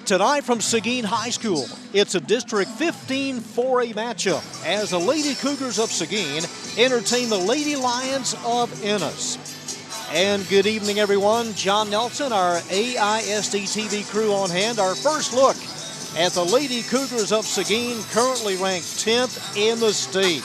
Tonight from Seguin High School, it's a District 15 4A matchup as the Lady Cougars of Seguin entertain the Lady Lions of Ennis. And good evening, everyone. John Nelson, our AISD-TV crew on hand. Our first look at the Lady Cougars of Seguin, currently ranked 10th in the state.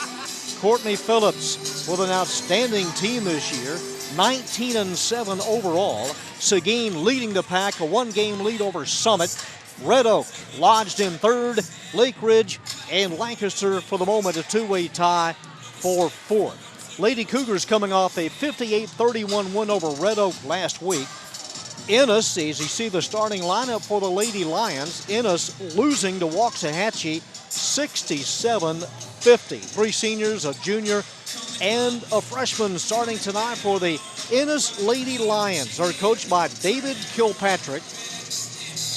Courtney Phillips with an outstanding team this year, 19-7 overall. Seguin leading the pack, a one-game lead over Summit. Red Oak lodged in third. Lake Ridge and Lancaster for the moment a two-way tie for fourth. Lady Cougars coming off a 58-31 win over Red Oak last week. Ennis, as you see the starting lineup for the Lady Lions, Ennis losing to Waxahachie 67-50. Three seniors, a junior, and a freshman starting tonight for the Ennis Lady Lions. They're coached by David Kilpatrick.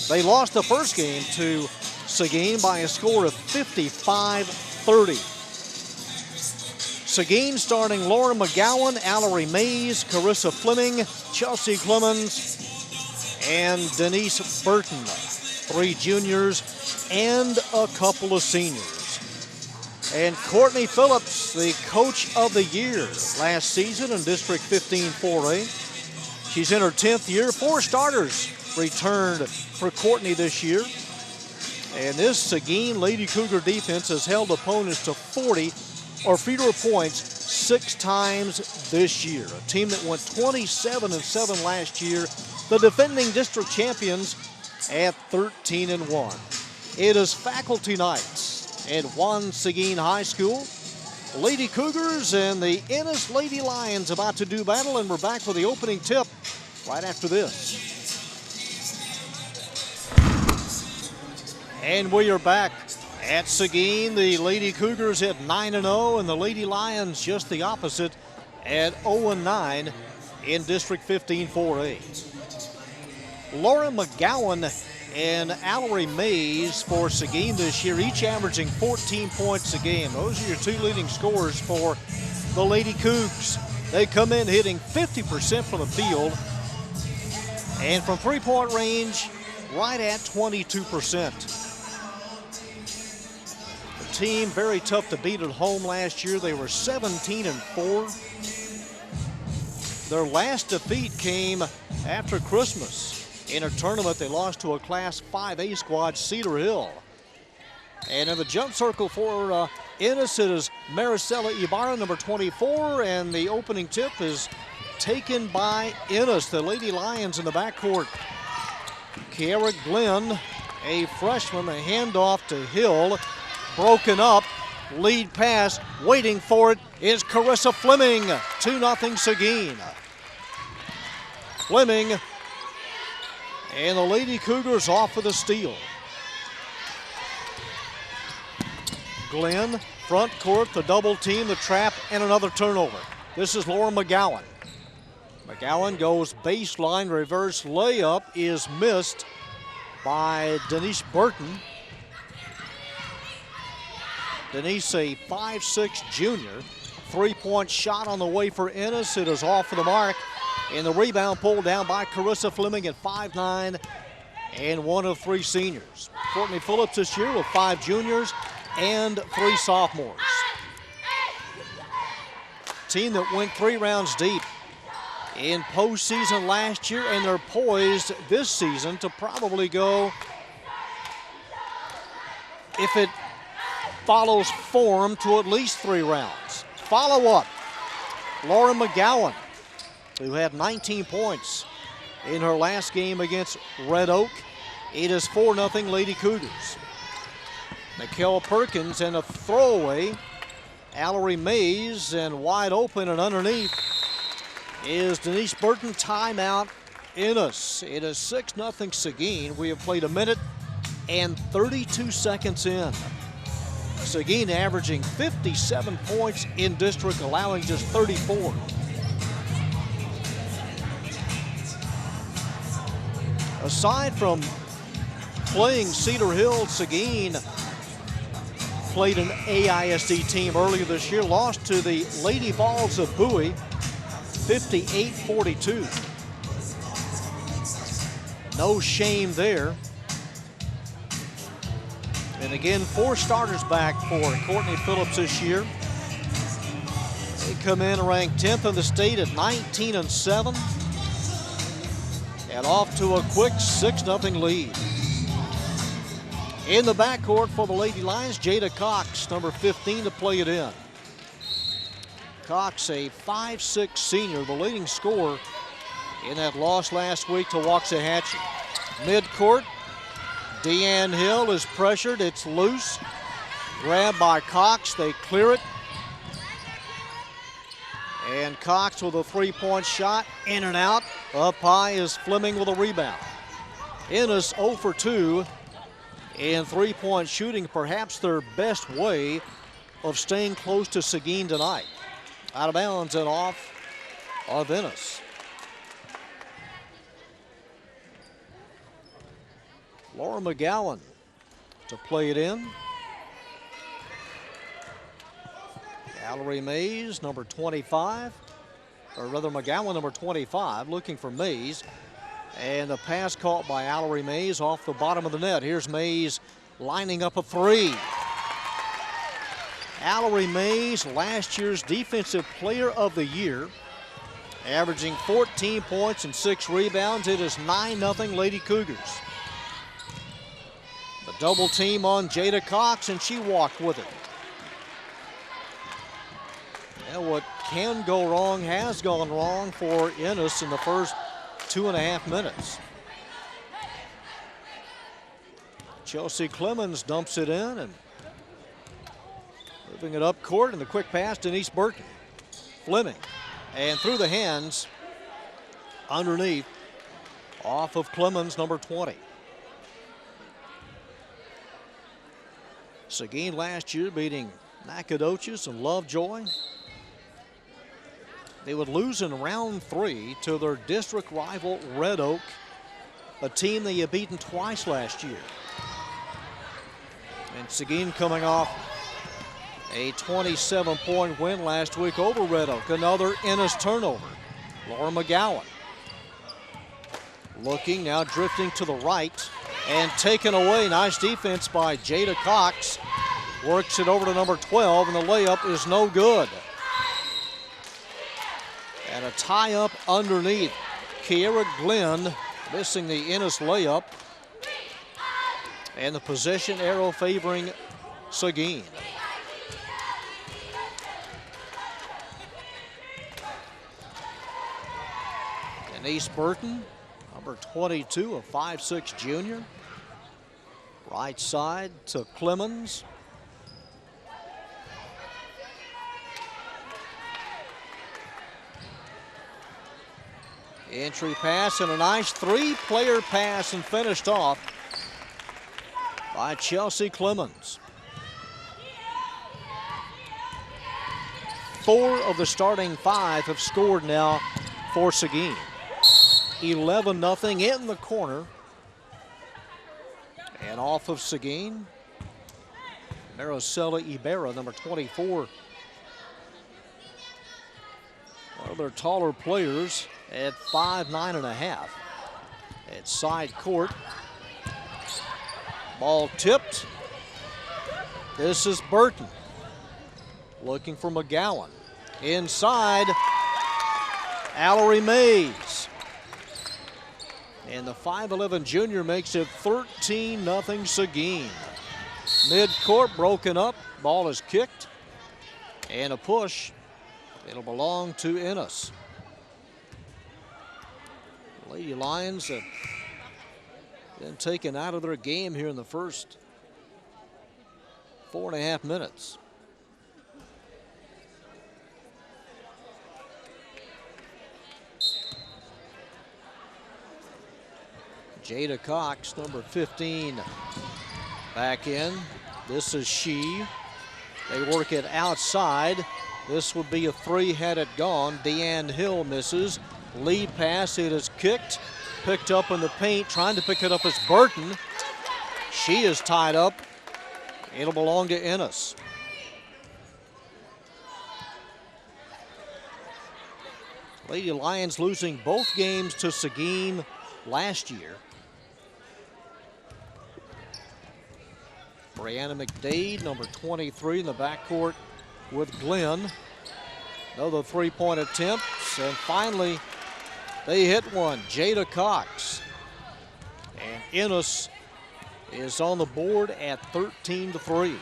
They lost the first game to Seguin by a score of 55-30. Seguin starting Laura McGowan, Allery Mays, Carissa Fleming, Chelsea Clemens, and Denise Burton. Three juniors and a couple of seniors. And Courtney Phillips, the coach of the year last season in District 15 4A. She's in her 10th year. Four starters returned for Courtney this year. And this Seguin Lady Cougar defense has held opponents to 40 or fewer points 6 times this year. A team that went 27-7 last year. The defending district champions at 13-1. It is faculty nights at Juan Seguin High School. Lady Cougars and the Ennis Lady Lions about to do battle, and we're back with the opening tip right after this. And we are back at Seguin. The Lady Cougars at 9-0, and the Lady Lions just the opposite at 0-9 in District 15 4A. Laura McGowan and Allery Mays for Seguin this year, each averaging 14 points a game. Those are your two leading scorers for the Lady Cougs. They come in hitting 50% from the field, and from three-point range, right at 22%. The team very tough to beat at home last year. They were 17-4. Their last defeat came after Christmas. In a tournament, they lost to a Class 5A squad, Cedar Hill. And in the jump circle for Ennis, it is Maricela Ibarra, number 24, and the opening tip is taken by Ennis, the Lady Lions in the backcourt. Kiara Glenn, a freshman, a handoff to Hill, broken up, lead pass, waiting for it is Carissa Fleming, 2-0 Seguin. Fleming, and the Lady Cougars off with a steal. Glenn, front court, the double team, the trap, and another turnover. This is Laura McGowan. McGowan goes baseline, reverse layup is missed by Denise Burton. Denise, a 5'6" junior. Three-point shot on the way for Ennis. It is off for the mark. And the rebound pulled down by Carissa Fleming at 5'9", and one of three seniors. Courtney Phillips this year with 5 juniors and 3 sophomores. Team that went 3 rounds deep in postseason last year, and they're poised this season to probably go, if it follows form, to at least 3 rounds. Follow up, Laura McGowan, who had 19 points in her last game against Red Oak. It is 4-0 Lady Cougars. Nikel Perkins and a throwaway. Allery Mays, and wide open and underneath is Denise Burton. Timeout Ennis. It is 6-0 Seguin. We have played 1 minute and 32 seconds in. Seguin averaging 57 points in district, allowing just 34. Aside from playing Cedar Hill, Seguin played an AISD team earlier this year, lost to the Lady Vols of Bowie, 58-42. No shame there. And again, 4 starters back for Courtney Phillips this year. They come in ranked 10th in the state at 19-7. And off to a quick 6-0 lead. In the backcourt for the Lady Lions, Jada Cox, number 15, to play it in. Cox, a 5'6" senior, the leading scorer in that loss last week to Waxahachie. Midcourt, Deanne Hill is pressured. It's loose. Grabbed by Cox. They clear it. And Cox with a 3-point shot. In and out. Up high is Fleming with a rebound. Ennis 0 for 2 in 3-point shooting. Perhaps their best way of staying close to Seguin tonight. Out of bounds and off of Ennis. Laura McGowan to play it in. Valerie Mays, number 25. Or rather, McGowan, number 25, looking for Mays. And the pass caught by Valerie Mays off the bottom of the net. Here's Mays lining up a 3. Valerie Mays, last year's Defensive Player of the Year, averaging 14 points and 6 rebounds. It is 9-0 Lady Cougars. The double team on Jada Cox, and she walked with it. And what can go wrong has gone wrong for Ennis in the first 2.5 minutes. Chelsea Clemens dumps it in and moving it up court, and the quick pass to Denise Burton. Fleming, and through the hands underneath off of Clemens, number 20. Seguin last year beating Nacogdoches and Lovejoy. They would lose in round 3 to their district rival Red Oak, a team they had beaten twice last year. And Seguin coming off a 27-point win last week over Red Oak. Another Ennis turnover. Laura McGowan looking, now drifting to the right and taken away. Nice defense by Jada Cox. Works it over to number 12, and the layup is no good. And a tie-up underneath. Kiera Glenn missing the Ennis layup. And the possession arrow favoring Seguin. Denise Burton, number 22, a 5'6" junior. Right side to Clemens. Entry pass and a nice 3-player pass, and finished off by Chelsea Clemens. 4 of the starting 5 have scored now for Seguin. 11-0 in the corner. And off of Seguin, Maricela Ibarra, number 24. One of their taller players at 5'9½". At side court. Ball tipped. This is Burton looking for McGowan. Inside, Valerie Mays. And the 5'11" junior makes it 13-0 Seguin. Mid-court broken up. Ball is kicked. And a push. It'll belong to Ennis. Lady Lions have been taken out of their game here in the first 4.5 minutes. Jada Cox, number 15, back in. This is she. They work it outside. This would be a 3 had it gone. Deanne Hill misses. Lead pass, it is kicked. Picked up in the paint, trying to pick it up as Burton. She is tied up. It'll belong to Ennis. Lady Lions losing both games to Seguin last year. Brianna McDade, number 23 in the backcourt with Glenn. Another three-point attempts, and finally they hit one. Jada Cox. And Ennis is on the board at 13-3.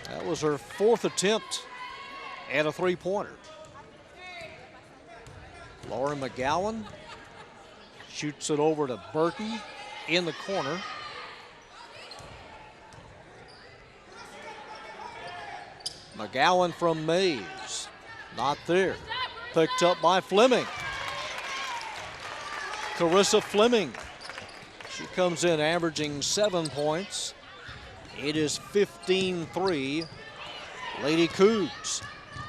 That was her fourth attempt at a three-pointer. Lauren McGowan shoots it over to Burton in the corner. McGowan from Mays, not there. Picked up by Fleming. Carissa Fleming. She comes in averaging 7 points. It is 15-3. Lady Cougs.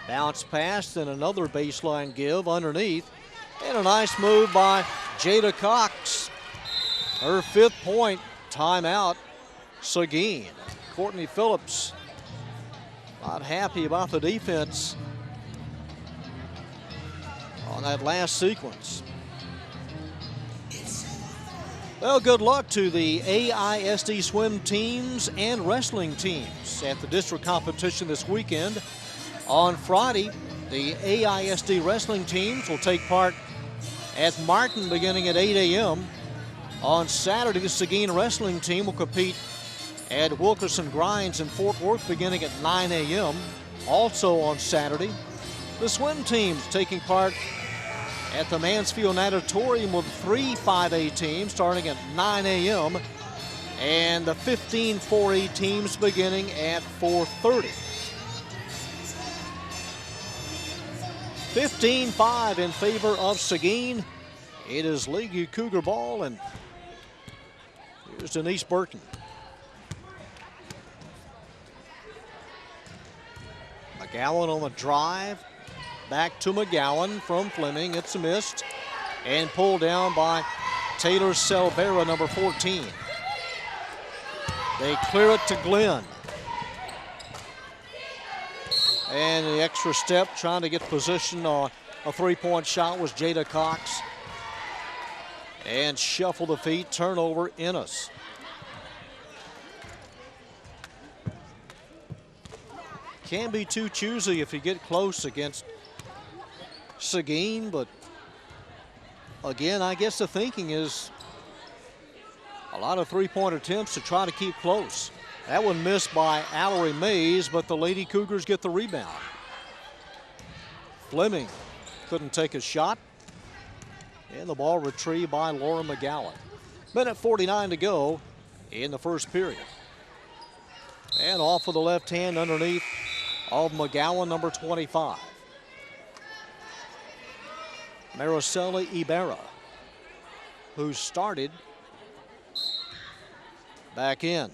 Bounce pass and another baseline give underneath. And a nice move by Jada Cox. Her 5th point. Timeout. Seguin. Courtney Phillips not happy about the defense on that last sequence. Well, good luck to the AISD swim teams and wrestling teams at the district competition this weekend. On Friday, the AISD wrestling teams will take part at Martin beginning at 8 a.m. On Saturday, the Seguin wrestling team will compete at Wilkerson Grinds in Fort Worth beginning at 9 a.m. Also on Saturday, the swim teams taking part at the Mansfield Natatorium with 3 5A teams starting at 9 a.m. and the 15 4A teams beginning at 4:30. 15-5 in favor of Seguin. It is League Cougar ball, and here's Denise Burton. McGowan on the drive. Back to McGowan from Fleming. It's missed and pulled down by Taylor Selvera, number 14. They clear it to Glenn. And the extra step trying to get position on a three-point shot was Jada Cox. And shuffle the feet, turnover, Ennis. Can be too choosy if you get close against Seguin, but again, I guess the thinking is a lot of three-point attempts to try to keep close. That one missed by Allery Mays, but the Lady Cougars get the rebound. Fleming couldn't take a shot, and the ball retrieved by Laura McGowan. Minute 49 to go in the first period. And off with the left hand underneath of McGowan, number 25. Maricela Ibarra, who started back in.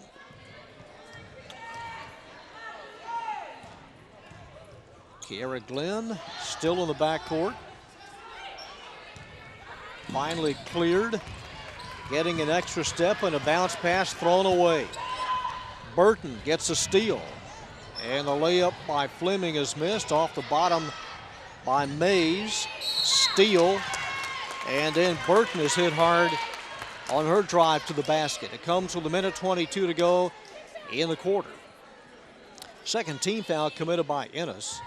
Kiara Glenn still in the backcourt. Finally cleared, getting an extra step and a bounce pass thrown away. Burton gets a steal, and the layup by Fleming is missed off the bottom by Mays. Steal, and then Burton is hit hard on her drive to the basket. It comes with a minute 22 to go in the quarter. Second team foul committed by Ennis.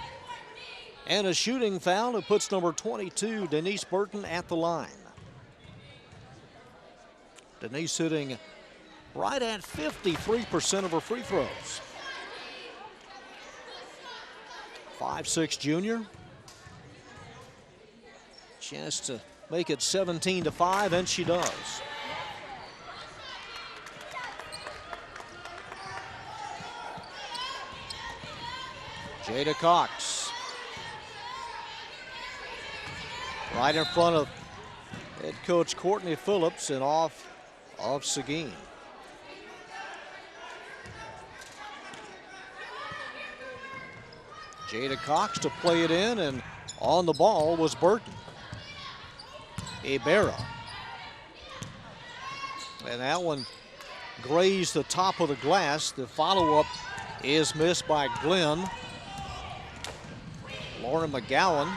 And a shooting foul that puts number 22, Denise Burton, at the line. Denise hitting right at 53% of her free throws. 5'6" junior. Chance to make it 17-5, and she does. Jada Cox. Right in front of head coach Courtney Phillips and off of Seguin. Jada Cox to play it in, and on the ball was Burton. Ibarra. And that one grazed the top of the glass. The follow-up is missed by Glenn. Lauren McGowan.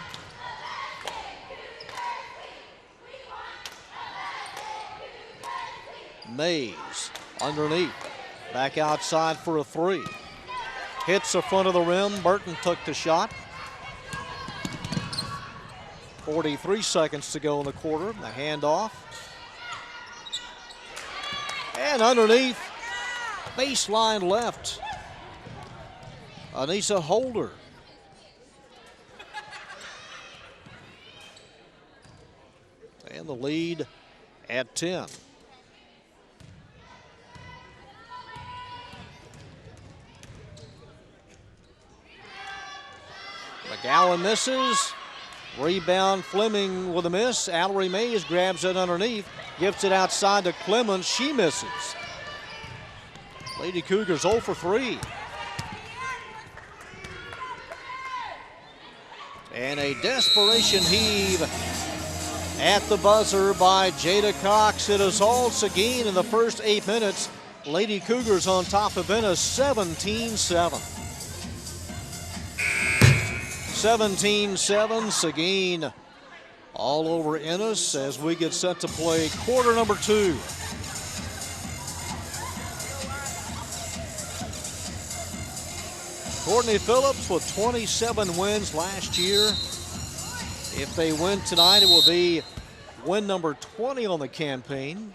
Mays underneath. Back outside for a three. Hits the front of the rim. Burton took the shot. 43 seconds to go in the quarter. The handoff. And underneath, baseline left. Anissa Holder. And the lead at 10. McGowan misses. Rebound, Fleming with a miss. Allery Mays grabs it underneath. Gives it outside to Clemens. She misses. Lady Cougars 0 for 3. And a desperation heave at the buzzer by Jada Cox. It is all Seguin in the first 8 minutes. Lady Cougars on top of Ennis 17-7. 17-7, Seguin all over Ennis as we get set to play quarter number 2. Courtney Phillips with 27 wins last year. If they win tonight, it will be win number 20 on the campaign.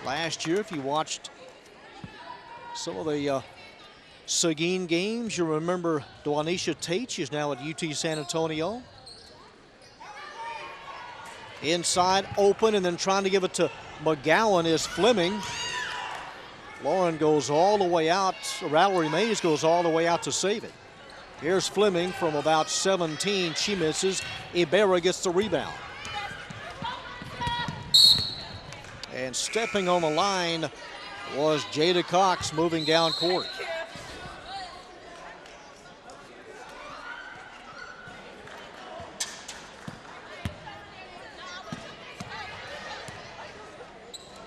Last year, if you watched some of the Seguin games, you remember Dwanisha Tate. She's now at UT San Antonio. Inside, open, and then trying to give it to McGowan is Fleming. Lauren goes all the way out. Allery Mays goes all the way out to save it. Here's Fleming from about 17. She misses. Ibarra gets the rebound. And stepping on the line was Jada Cox moving down court.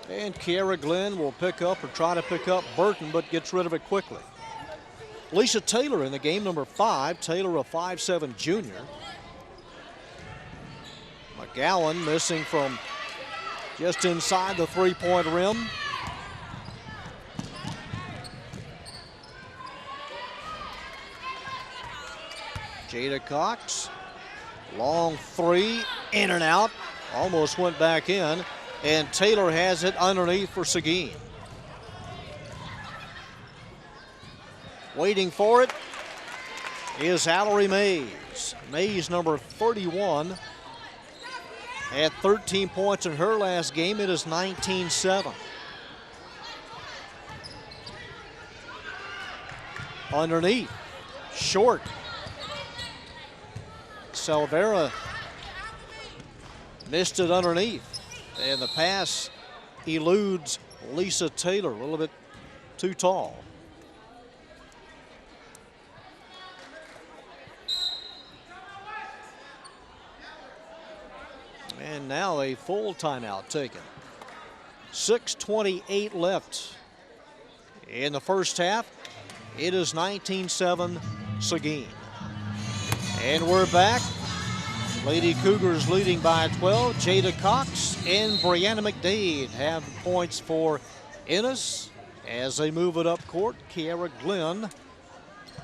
And Kiara Glenn will pick up or try to pick up Burton, but gets rid of it quickly. Lisa Taylor in the game, number 5. Taylor, a 5'7" junior. McGowan missing from just inside the three-point rim. Jada Cox, long three, in and out, almost went back in. And Taylor has it underneath for Seguin. Waiting for it is Allery Mays. Mays, number 31, had 13 points in her last game. It is 19-7. Underneath, short. Silvera missed it underneath. And the pass eludes Lisa Taylor, a little bit too tall. And now a full timeout taken. 6:28 left in the first half. It is 19-7 Seguin. And we're back. Lady Cougars leading by 12. Jada Cox and Brianna McDade have points for Ennis as they move it up court. Kiara Glenn,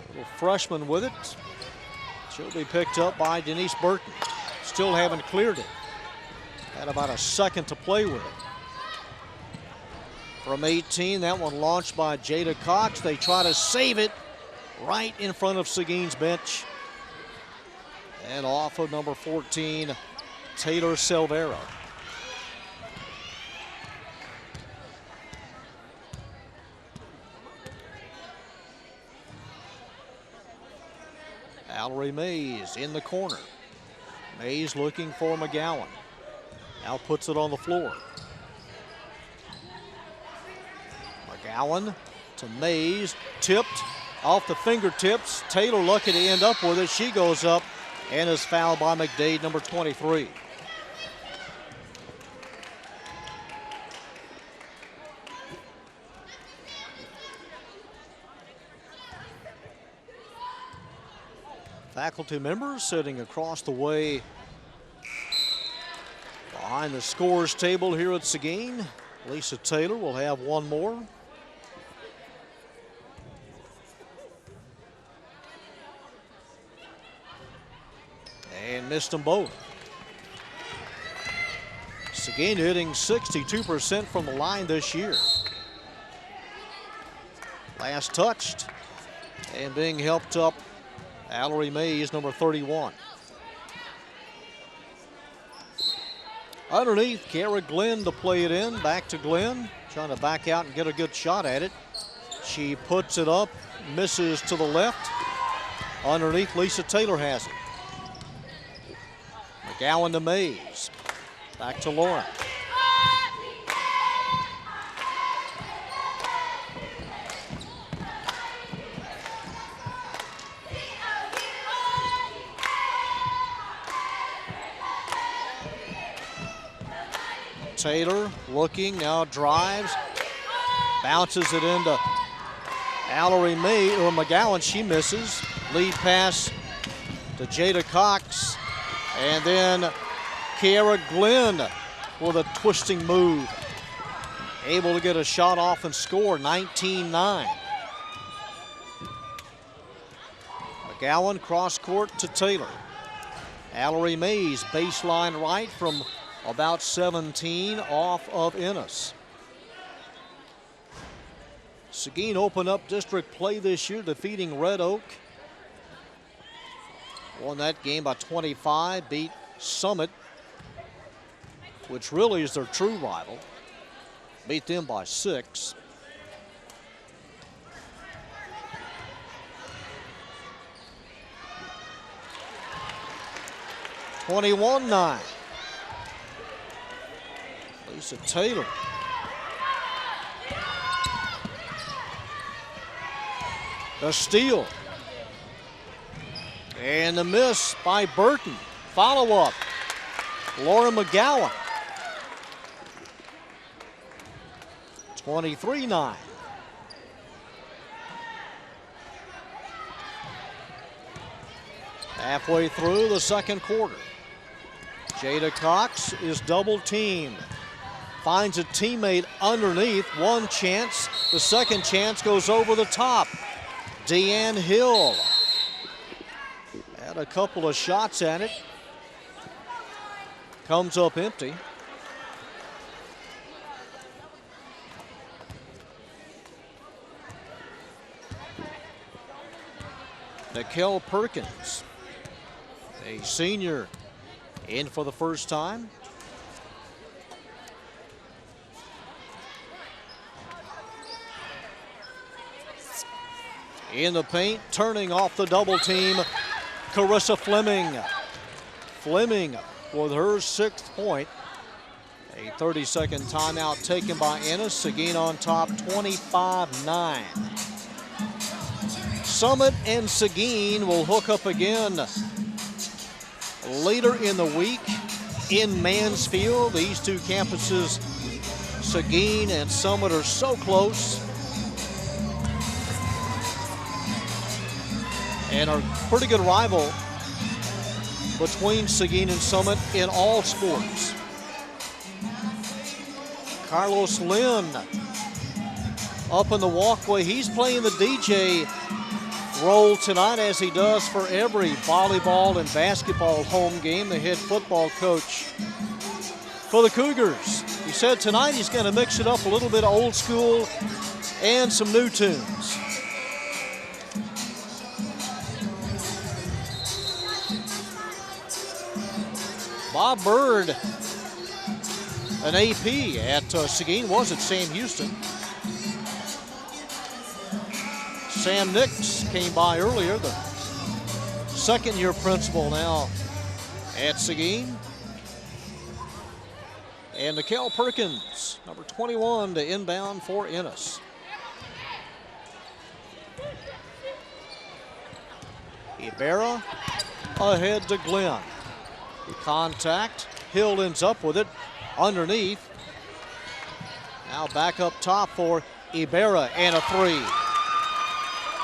little freshman with it. She'll be picked up by Denise Burton. Still haven't cleared it. Had about a second to play with it. From 18, that one launched by Jada Cox. They try to save it right in front of Seguin's bench. And off of number 14, Taylor Silvera. Allery Mays in the corner. Mays looking for McGowan. Now puts it on the floor. McGowan to Mays, tipped off the fingertips. Taylor lucky to end up with it. She goes up and is fouled by McDade, number 23. Faculty members sitting across the way behind the scores table here at Seguin. Lisa Taylor will have one more. and missed them both. Seguin hitting 62% from the line this year. Last touched and being helped up, Allery Mays, number 31. Underneath, Kara Glenn to play it in. Back to Glenn, trying to back out and get a good shot at it. She puts it up, misses to the left. Underneath, Lisa Taylor has it. McGowan to Mays. Back to Lauren. Taylor looking, now drives, bounces it into Allery May, or McGowan, she misses. Lead pass to Jada Cox, and then Kiara Glenn with a twisting move. Able to get a shot off and score, 19-9. McGowan cross court to Taylor. Allery Mays baseline right from about 17 off of Ennis. Seguin opened up district play this year, defeating Red Oak. Won that game by 25, beat Summit, which really is their true rival. Beat them by 6. (21-9). Lisa Taylor. The steal. And the miss by Burton. Follow-up. Laura McGowan. 23-9. Halfway through the second quarter. Jada Cox is double teamed. Finds a teammate underneath. One chance. The second chance goes over the top. Deanne Hill had a couple of shots at it. Comes up empty. Nikel Perkins, a senior, in for the first time. In the paint, turning off the double team, Carissa Fleming. Fleming with her 6th point. A 30-second timeout taken by Ennis. Seguin on top, 25-9. Summit and Seguin will hook up again later in the week in Mansfield. These two campuses, Seguin and Summit, are so close and are pretty good rival between Seguin and Summit in all sports. Carlos Lynn up in the walkway. He's playing the DJ role tonight, as he does for every volleyball and basketball home game. The head football coach for the Cougars. He said tonight he's going to mix it up a little bit of old school and some new tunes. Bob Bird, an AP at Seguin, was at Sam Houston. Sam Nix came by earlier, the second-year principal now at Seguin. And Nikel Perkins, number 21, to inbound for Ennis. Ibarra ahead to Glenn. Contact. Hill ends up with it underneath. Now back up top for Ibarra, and a 3.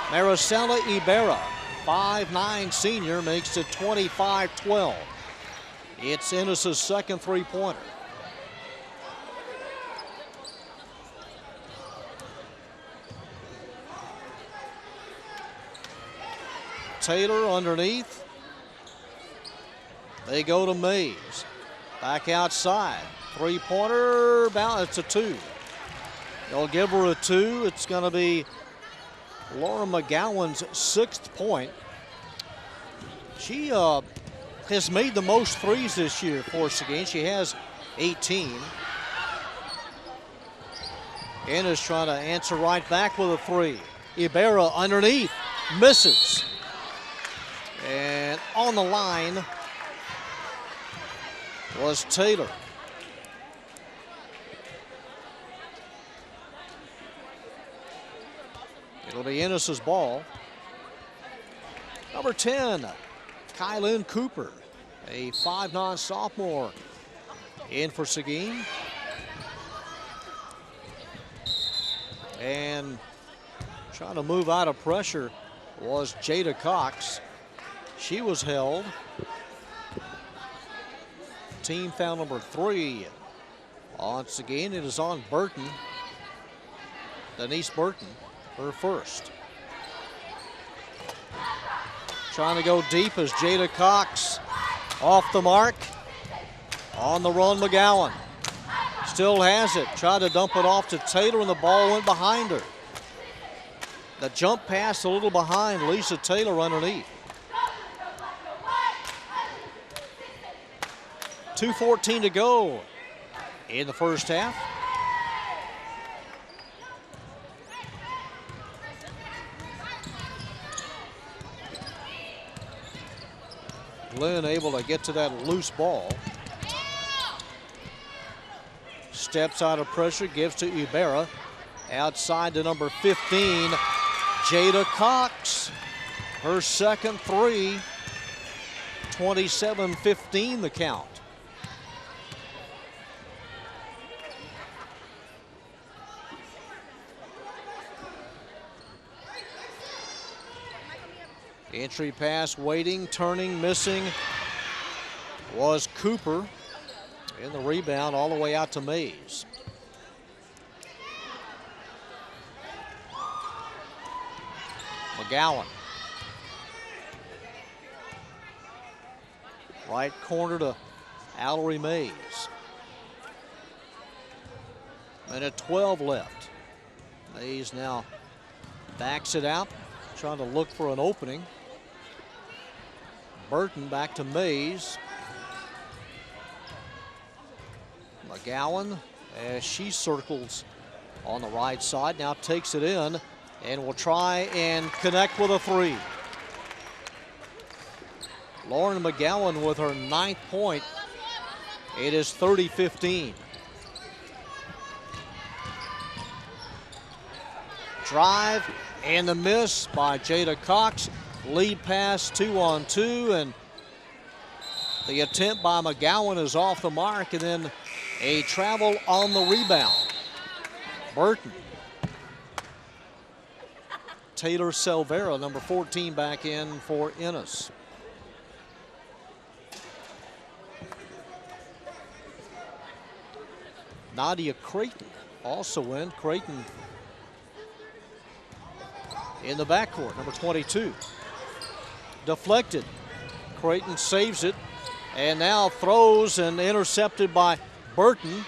Maricela Ibarra, 5'9" senior, makes it 25-12. It's Ennis' second three-pointer. Taylor underneath. They go to Mays. Back outside. Three-pointer, it's a 2. They'll give her a 2. It's going to be Laura McGowan's 6th point. She has made the most threes this year for Seguin. She has 18. Ennis trying to answer right back with a 3. Ibarra underneath, misses. And on the line was Taylor. It'll be Ennis's ball. Number 10, Kylan Cooper, a 5'9" sophomore, in for Seguin. And trying to move out of pressure was Jada Cox. She was held. Team foul number 3 on Seguin. It is on Burton. Denise Burton, her first. Trying to go deep as Jada Cox off the mark. On the run, McGowan. Still has it. Tried to dump it off to Taylor, and the ball went behind her. The jump pass a little behind Lisa Taylor underneath. 2:14 to go in the first half. Glenn able to get to that loose ball. Steps out of pressure, gives to Ibarra. Outside to number 15, Jada Cox. Her second 3. 27-15 the count. Entry pass, waiting, turning, missing was Cooper. In the rebound all the way out to Mays. McGowan. Right corner to Allery Mays. Minute 12 left. Mays now backs it out, trying to look for an opening. Burton back to Mays. McGowan, as she circles on the right side, now takes it in and will try and connect with a 3. Lauren McGowan with her 9th point. It is 30-15. Drive and the miss by Jada Cox. Lead pass 2-on-2, and the attempt by McGowan is off the mark, and then a travel on the rebound. Burton. Taylor Silvera, number 14, back in for Ennis. Nadia Creighton also in. Creighton in the backcourt, number 22. Deflected. Creighton saves it and now throws and intercepted by Burton.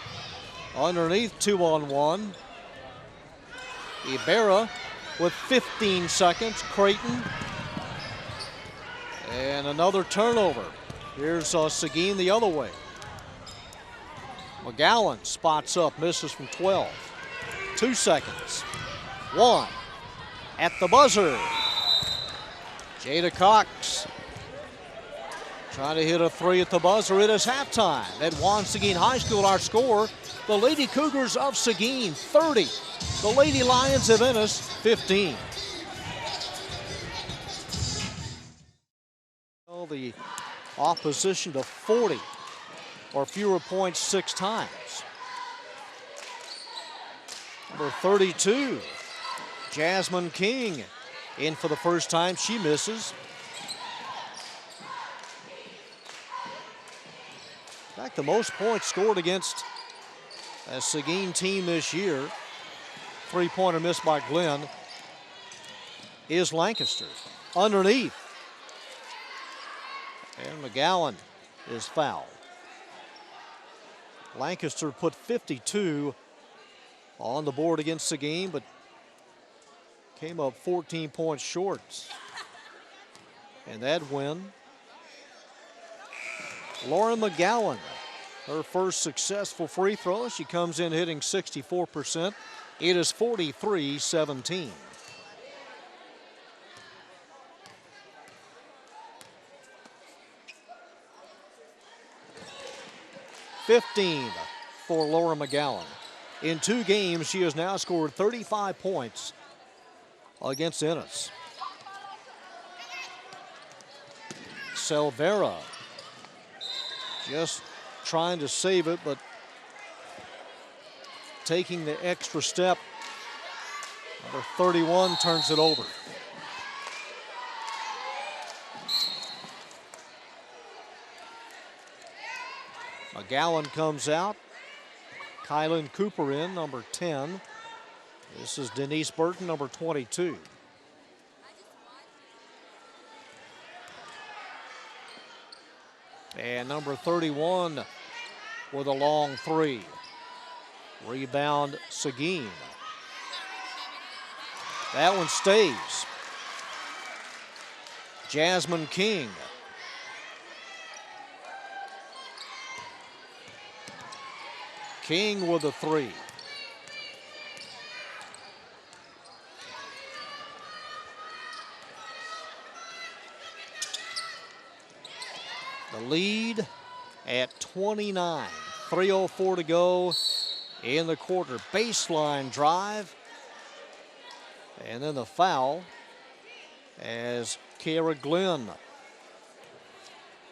Underneath, 2-on-1. Ibarra with 15 seconds. Creighton. And another turnover. Here's Seguin the other way. McGowan spots up, misses from 12. 2 seconds. 1 at the buzzer. Jada Cox trying to hit a 3 at the buzzer. It is halftime at Juan Seguin High School. Our score, the Lady Cougars of Seguin 30. The Lady Lions of Ennis 15. The opposition to 40 or fewer points 6 times. Number 32, Jasmine King, in for the first time. She misses. In fact, the most points scored against a Seguin team this year, 3-pointer missed by Glenn, is Lancaster. Underneath. And McGowan is fouled. Lancaster put 52 on the board against Seguin, but came up 14 points short. And that win. Lauren McGowan, her first successful free throw. She comes in hitting 64%. It is 43-17. (15) for Laura McGowan. In 2 games, she has now scored 35 points against Ennis. Silvera just trying to save it, but taking the extra step. Number 31 turns it over. McGowan comes out. Kylan Cooper in, number 10. This is Denise Burton, number 22. And number 31 with a long 3. Rebound, Seguin. That one stays. Jasmine King. King with a 3. The lead at 29. 3:04 to go in the quarter. Baseline drive. And then the foul as Kara Glenn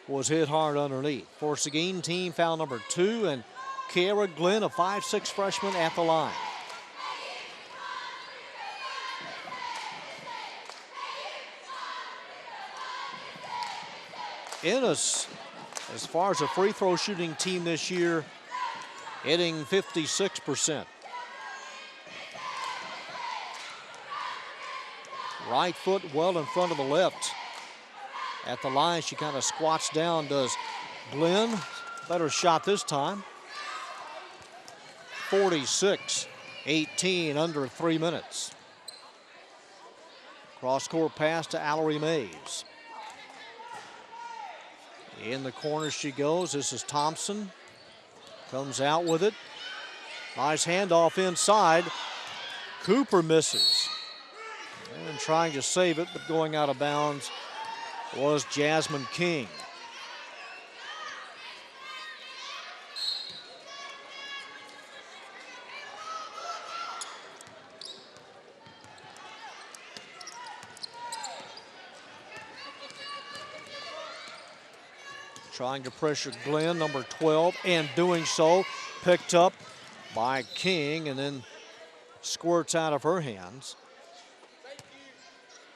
was hit hard underneath. For Seguin, team foul number 2, and Kara Glenn, a 5'6" freshman, at the line. Ennis, as far as a free throw shooting team this year, hitting 56%. Right foot well in front of the left. At the line, she kind of squats down, does Glenn. Better shot this time. 46-18, under 3 minutes. Cross-court pass to Allery Mays. In the corner she goes. This is Thompson. Comes out with it. Nice handoff inside. Cooper misses. And trying to save it, but going out of bounds was Jasmine King. Trying to pressure Glenn, number 12, and doing so. Picked up by King and then squirts out of her hands.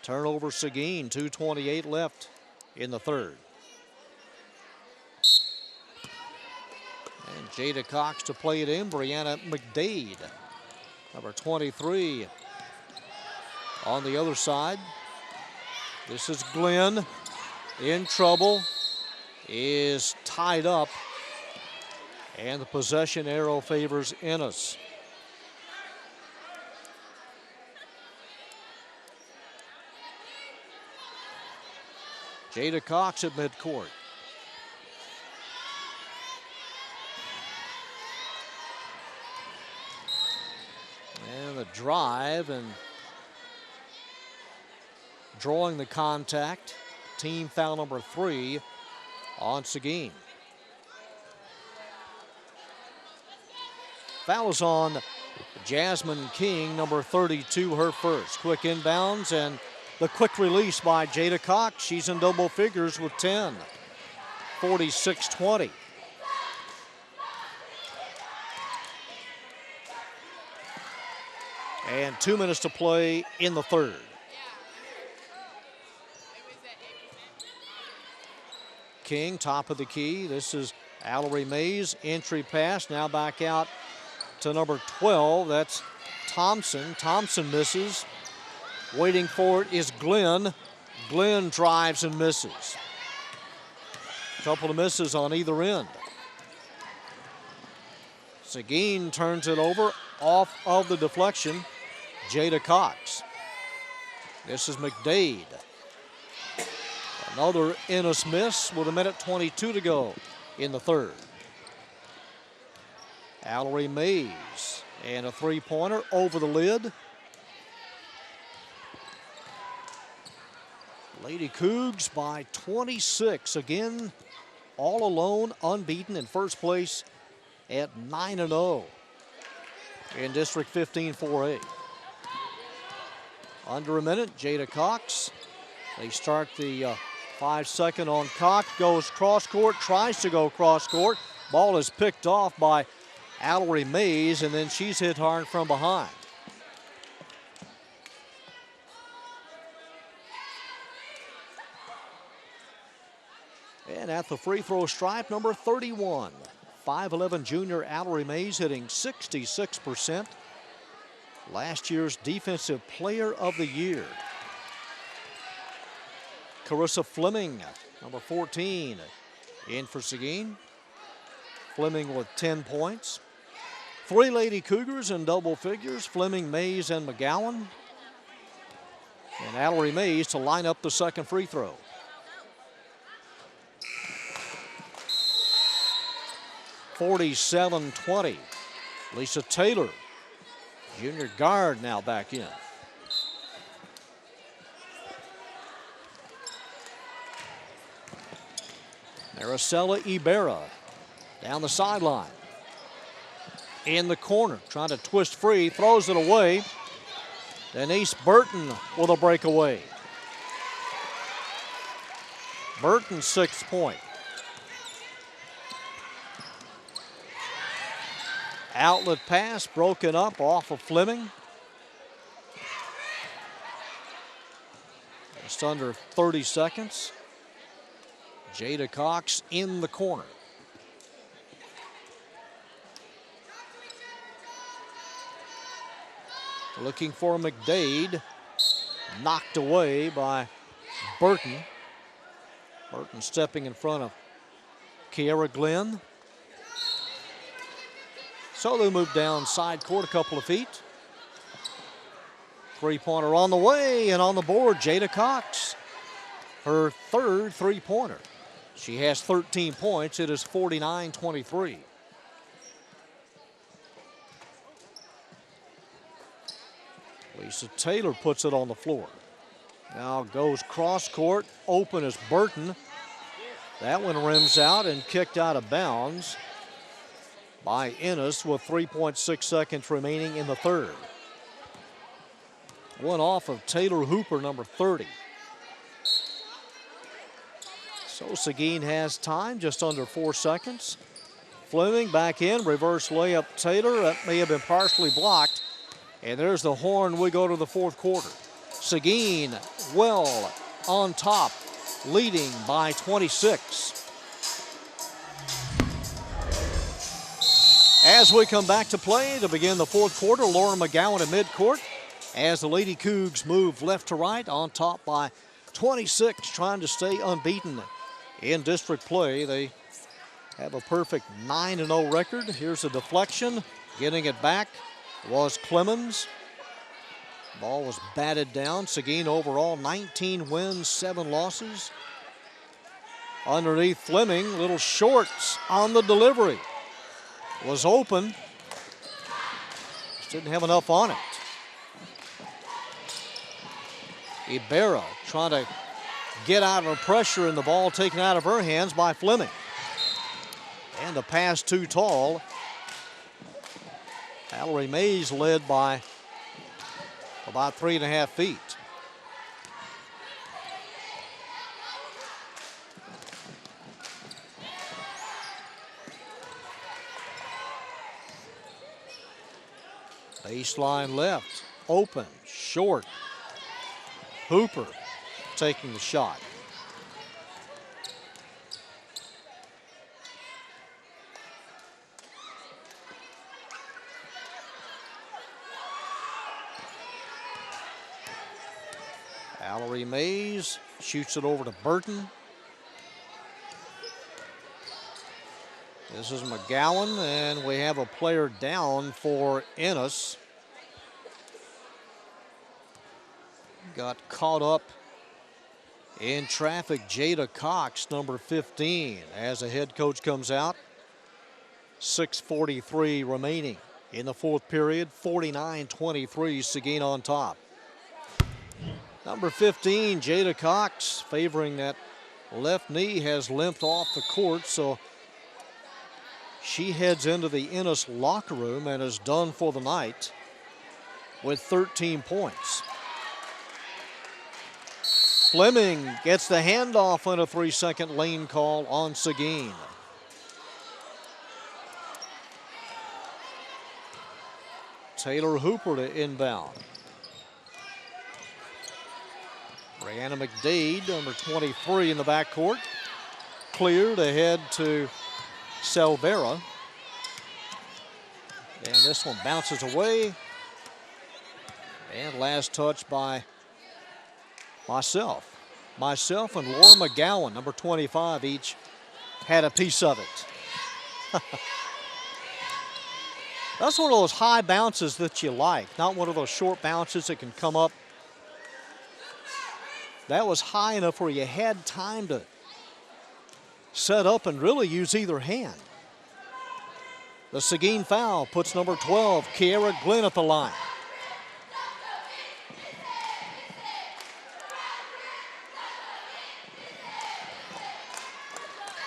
Turnover Seguin, 2:28 left in the third. And Jada Cox to play it in. Brianna McDade, number 23, on the other side. This is Glenn in trouble. Is tied up, and the possession arrow favors Ennis. Jada Cox at midcourt. And the drive and drawing the contact. Team foul number 3 on Seguin. Foul is on Jasmine King, number 32, her first. Quick inbounds and the quick release by Jada Cox. She's in double figures with 10. 46-20. And 2 minutes to play in the third. King, top of the key. This is Allery Mays. Entry pass. Now back out to number 12. That's Thompson. Thompson misses. Waiting for it is Glenn. Glenn drives and misses. Couple of misses on either end. Seguin turns it over off of the deflection. Jada Cox. This is McDade. Another Ennis miss with 1:22 to go in the third. Allery Mays and a three-pointer over the lid. Lady Cougs by 26 again, all alone, unbeaten in first place at 9-0 in District 15 4A. Under a minute, Jada Cox. They start the 5-second on Cox, goes cross court, tries to go cross court. Ball is picked off by Allery Mays, and then she's hit hard from behind. And at the free throw stripe, number 31, 5'11" junior Allery Mays hitting 66%. Last year's Defensive Player of the Year. Carissa Fleming, number 14, in for Seguin. Fleming with 10 points. 3 Lady Cougars in double figures, Fleming, Mays, and McGowan. And Allery Mays to line up the second free throw. (47-20). Lisa Taylor, junior guard, now back in. Araceli Ibarra down the sideline. In the corner, trying to twist free, throws it away. Denise Burton with a breakaway. Burton's 6th point. Outlet pass broken up off of Fleming. Just under 30 seconds. Jada Cox in the corner. Looking for McDade. Knocked away by Burton. Burton stepping in front of Kiara Glenn. So they move down side court a couple of feet. Three-pointer on the way and on the board, Jada Cox. Her 3rd three-pointer. She has 13 points. It is 49-23. Lisa Taylor puts it on the floor. Now goes cross court. Open is Burton. That one rims out and kicked out of bounds by Ennis with 3.6 seconds remaining in the third. One off of Taylor Hooper, number 30. So Seguin has time, just under 4 seconds. Fleming back in, reverse layup Taylor. That may have been partially blocked. And there's the horn. We go to the fourth quarter. Seguin well on top, leading by 26. As we come back to play to begin the fourth quarter, Lauren McGowan at midcourt. As the Lady Cougs move left to right, on top by 26, trying to stay unbeaten in district play. They have a perfect 9-0 record. Here's a deflection. Getting it back was Clemens. Ball was batted down. Seguin overall 19 wins, 7 losses. Underneath Fleming, little shorts on the delivery. Was open. Just didn't have enough on it. Ibarra trying to get out of pressure, and the ball taken out of her hands by Fleming. And the pass too tall. Allery Mays led by about 3.5 feet. Baseline left, open, short. Hooper taking the shot. Allery Mays shoots it over to Burton. This is McGowan, and we have a player down for Ennis. Got caught up in traffic. Jada Cox, number 15, as the head coach comes out. 6:43 remaining in the fourth period. 49-23, Seguin on top. Number 15, Jada Cox, favoring that left knee, has limped off the court, so she heads into the Ennis locker room and is done for the night with 13 points. Fleming gets the handoff on a 3-second lane call on Seguin. Taylor Hooper to inbound. Brianna McDade, number 23 in the backcourt. Cleared ahead to Selvera. And this one bounces away. And last touch by myself. Myself and Laura McGowan, number 25, each had a piece of it. That's one of those high bounces that you like, not one of those short bounces that can come up. That was high enough where you had time to set up and really use either hand. The Seguin foul puts number 12, Kiara Glenn, at the line.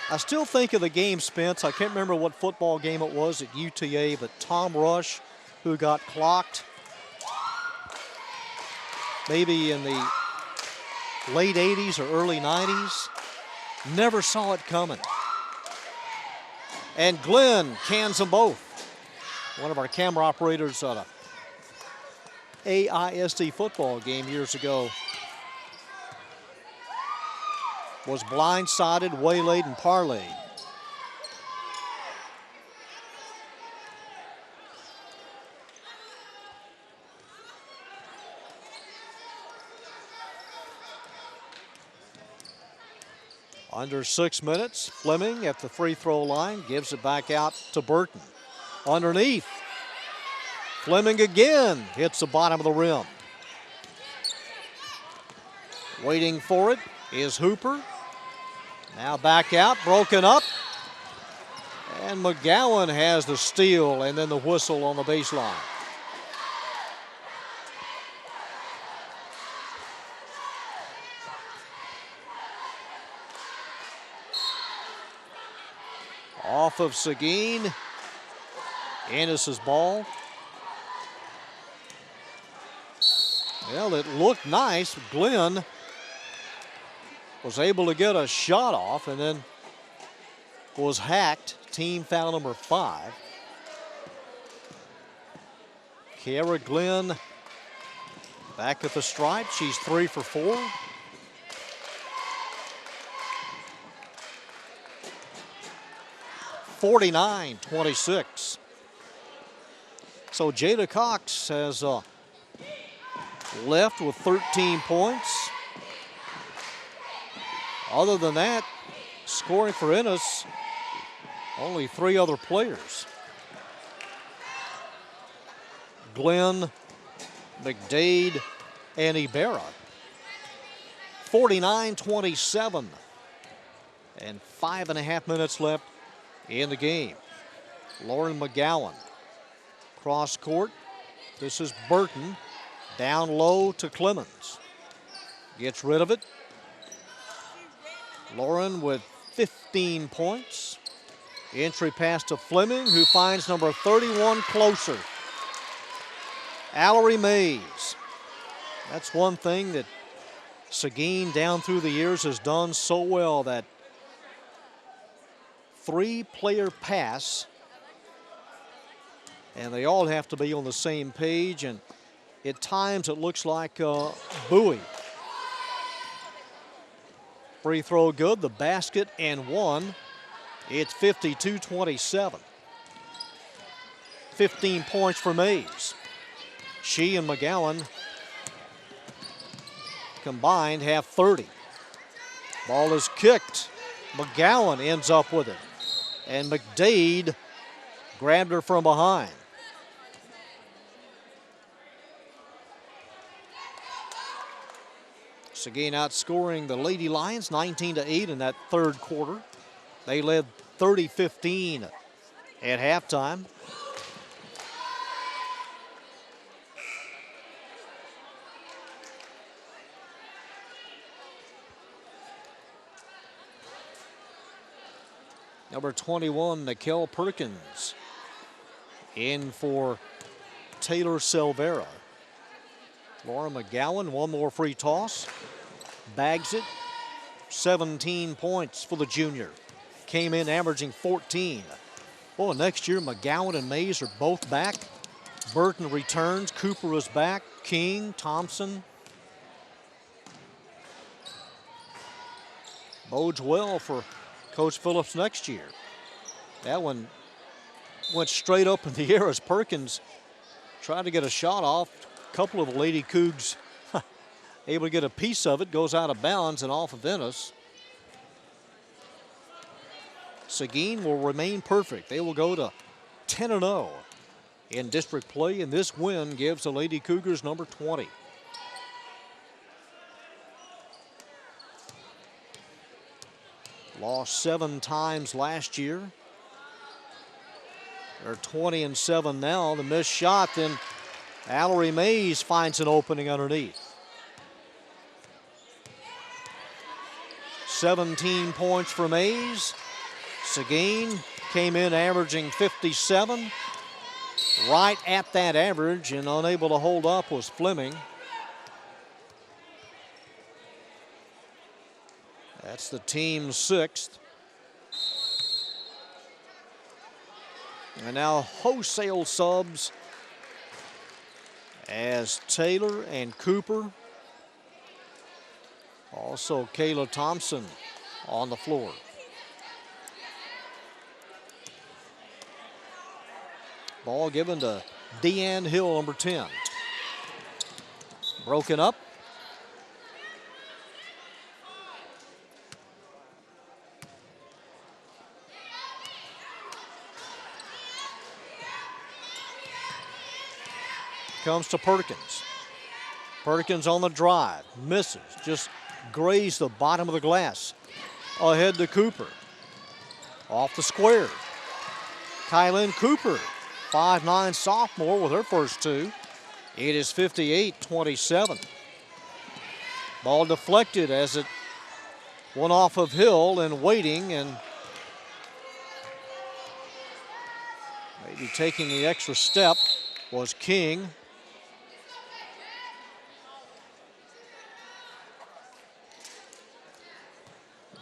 I still think of the game, Spence. I can't remember what football game it was at UTA, but Tom Rush, who got clocked maybe in the late 80s or early 90s, never saw it coming. And Glenn cans them both. One of our camera operators on a AISD football game years ago was blindsided, waylaid, and parlayed. Under 6 minutes, Fleming at the free throw line gives it back out to Burton. Underneath, Fleming again hits the bottom of the rim. Waiting for it is Hooper. Now back out, broken up. And McGowan has the steal and then the whistle on the baseline. Off of Seguin. Ennis's ball. Well, it looked nice. Glenn was able to get a shot off and then was hacked. Team foul number 5. Kiara Glenn back at the stripe. She's 3 for 4. (49-26). So Jada Cox has left with 13 points. Other than that, scoring for Ennis, only 3 other players. Glenn, McDade, and Ibarra. 49-27. And 5.5 minutes left in the game. Lauren McGowan, cross court. This is Burton, down low to Clemens. Gets rid of it. Lauren with 15 points. Entry pass to Fleming, who finds number 31 closer. Allery Mays. That's one thing that Seguin down through the years has done so well, that 3-player pass, and they all have to be on the same page, and at times it looks like Bowie. Free throw good, the basket and one. It's 52-27. 15 points for Mays. She and McGowan combined have 30. Ball is kicked. McGowan ends up with it. and McDade grabbed her from behind. Seguin outscoring the Lady Lions 19-8 in that third quarter. They led 30-15 at halftime. Number 21, Nikel Perkins, in for Taylor Silvera. Laura McGowan, one more free toss, bags it. 17 points for the junior. Came in averaging 14. Well, next year, McGowan and Mays are both back. Burton returns, Cooper is back, King, Thompson. Bodes well for Coach Phillips next year. That one went straight up in the air as Perkins tried to get a shot off. A couple of the Lady Cougs able to get a piece of it, goes out of bounds and off of Ennis. Seguin will remain perfect. They will go to 10-0 in district play, and this win gives the Lady Cougars number 20. Lost 7 times last year. They're 20-7 now. The missed shot, then Allery Mays finds an opening underneath. 17 points for Mays. Seguin came in averaging 57. Right at that average, and unable to hold up was Fleming. That's the team's 6th. And now wholesale subs as Taylor and Cooper. Also Kayla Thompson on the floor. Ball given to Deanne Hill, number 10. Broken up. Comes to Perkins. Perkins on the drive, misses, just grazed the bottom of the glass. Ahead to Cooper. Off the square. Kylan Cooper, 5'9" sophomore with her first 2. It is 58-27. Ball deflected as it went off of Hill and waiting, and maybe taking the extra step was King.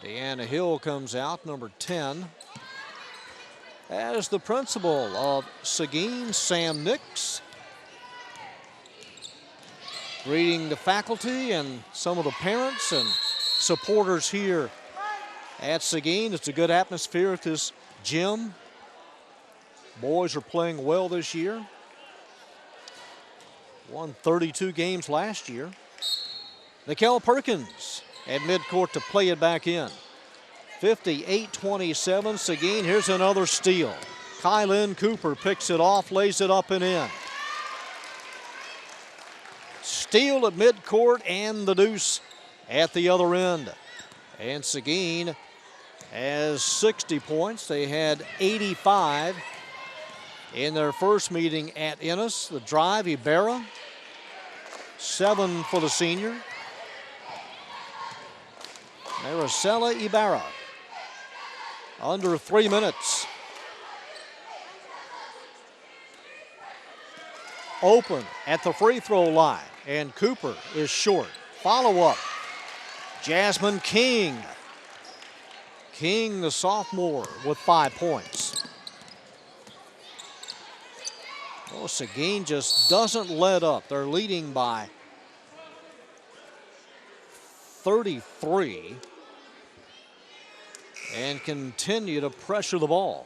Deanna Hill comes out, number 10. As the principal of Seguin, Sam Nix, greeting the faculty and some of the parents and supporters here at Seguin. It's a good atmosphere at this gym. Boys are playing well this year. Won 32 games last year. Nikel Perkins at midcourt to play it back in. 58-27, Seguin. Here's another steal. Kylan Cooper picks it off, lays it up and in. Steal at midcourt and the deuce at the other end. And Seguin has 60 points. They had 85 in their first meeting at Ennis. The drive, Ibarra. 7 for the senior. Maricela Ibarra. Under 3 minutes. Open at the free throw line, and Cooper is short. Follow up. Jasmine King. King, the sophomore, with 5 points. Oh, Seguin just doesn't let up. They're leading by 33 and continue to pressure the ball.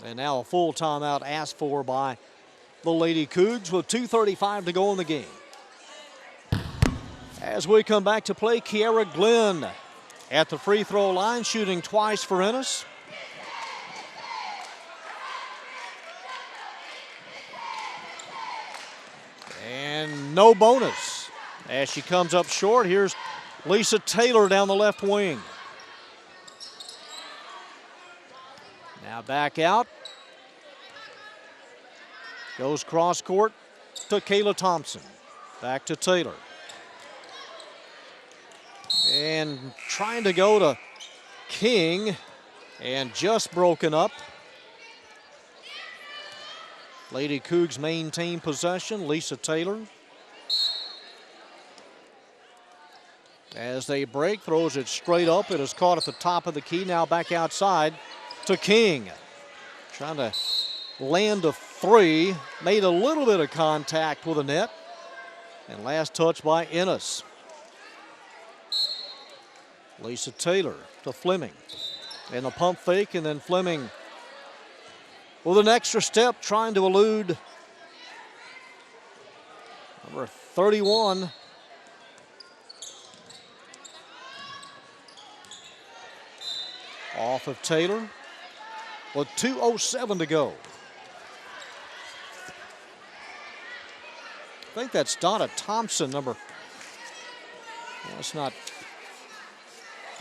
And now a full timeout asked for by the Lady Cougs with 2:35 to go in the game. As we come back to play, Kiara Glenn at the free throw line, shooting twice for Ennis. And no bonus as she comes up short. Here's Lisa Taylor down the left wing. Now back out. Goes cross court to Kayla Thompson. Back to Taylor. And trying to go to King and just broken up. Lady Cougs maintain possession. Lisa Taylor. As they break, throws it straight up. It is caught at the top of the key. Now back outside to King. Trying to land a three. Made a little bit of contact with the net. And last touch by Ennis. Lisa Taylor to Fleming. And the pump fake, and then Fleming with an extra step trying to elude number 31. Off of Taylor with 2:07 to go. I think that's Donna Thompson, number. That's not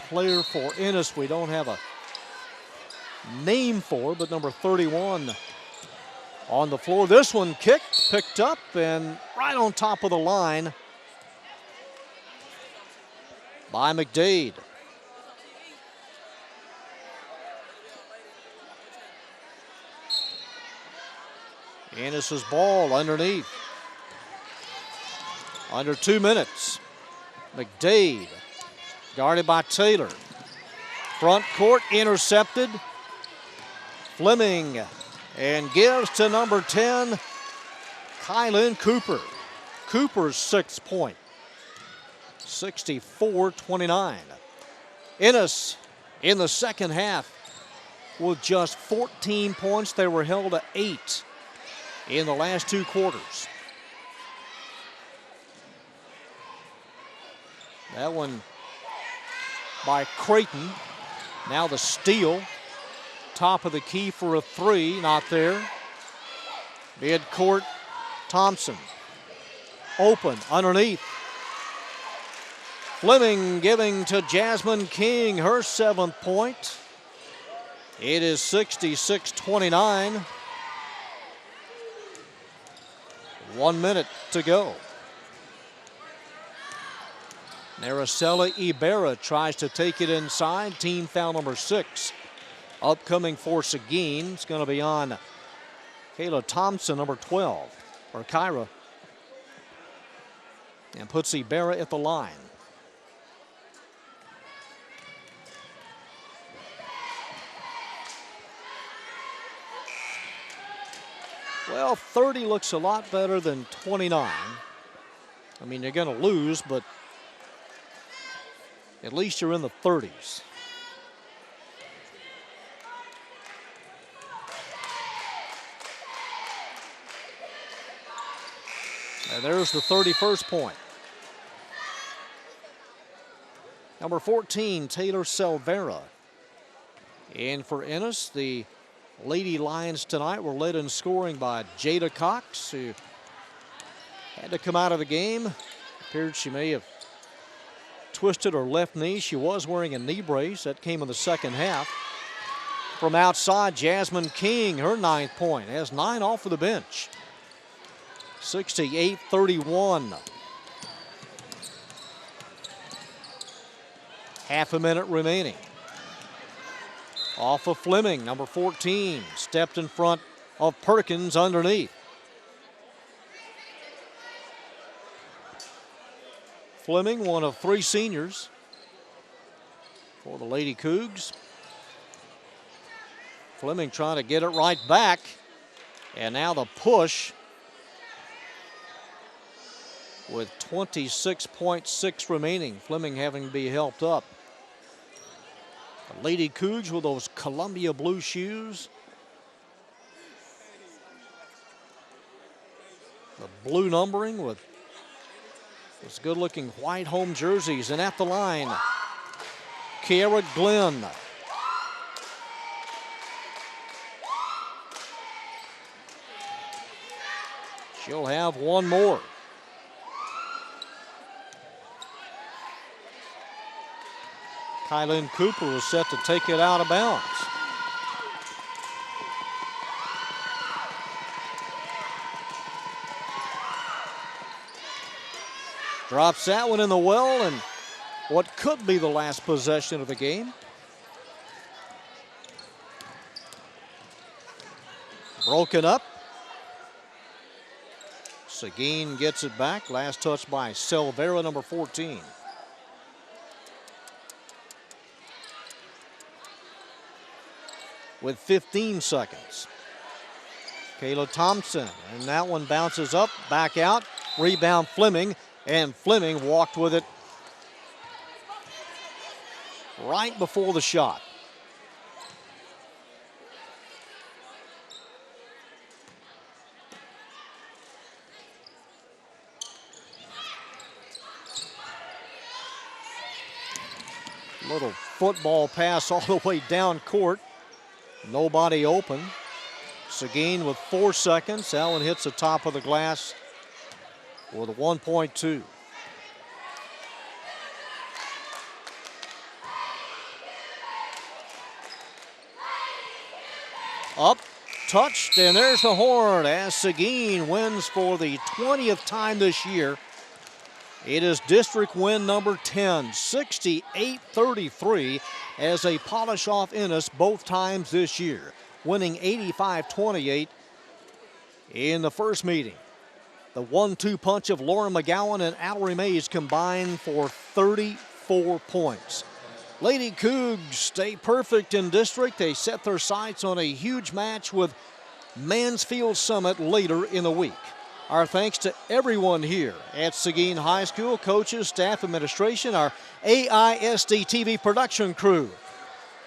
player for Ennis. We don't have a name for, but number 31 on the floor. This one kicked, picked up, and right on top of the line by McDade. Ennis's ball underneath. Under 2 minutes. McDade guarded by Taylor. Front court intercepted. Fleming and gives to number 10, Kylan Cooper. Cooper's 6th point. 64-29. Ennis in the second half with just 14 points. They were held to 8 in the last 2 quarters. That one by Creighton. Now the steal. Top of the key for a three. Not there. Mid-court, Thompson. Open underneath. Fleming giving to Jasmine King her 7th point. It is 66-29. 1 minute to go. Naricela Ibarra tries to take it inside. Team foul number 6. Upcoming for Seguin. It's going to be on Kayla Thompson, number 12, or Kyra. And puts Ibarra at the line. Well, 30 looks a lot better than 29. I mean, you're going to lose, but at least you're in the 30s. And there's the 31st point. Number 14, Taylor Silvera. And for Ennis, the Lady Lions tonight were led in scoring by Jada Cox, who had to come out of the game. Appeared she may have twisted her left knee. She was wearing a knee brace. That came in the second half. From outside, Jasmine King, her 9th point, has 9 off of the bench. 68-31. Half a minute remaining. Off of Fleming, number 14, stepped in front of Perkins underneath. Fleming, one of 3 seniors for the Lady Cougs. Fleming trying to get it right back. And now the push with 26.6 remaining. Fleming having to be helped up. The Lady Cougs with those Columbia blue shoes. The blue numbering with those good-looking white home jerseys. And at the line, Kiara Glenn. She'll have one more. Kylan Cooper is set to take it out of bounds. Drops that one in the well, and what could be the last possession of the game. Broken up. Seguin gets it back. Last touch by Silvera, number 14. With 15 seconds. Kayla Thompson, and that one bounces up, back out. Rebound Fleming, and Fleming walked with it right before the shot. Little football pass all the way down court. Nobody open. Seguin with 4 seconds. That one hits the top of the glass with a 1.2. Up, touched, and there's the horn as Seguin wins for the 20th time this year. It is district win number 10, 68-33, as they polish off Ennis both times this year, winning 85-28 in the first meeting. The 1-2 punch of Lauren McGowan and Allery Mays combined for 34 points. Lady Cougs stay perfect in district. They set their sights on a huge match with Mansfield Summit later in the week. Our thanks to everyone here at Seguin High School, coaches, staff, administration, our AISD-TV production crew.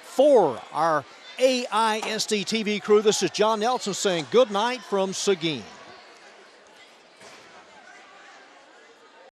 For our AISD-TV crew, this is John Nelson saying good night from Seguin.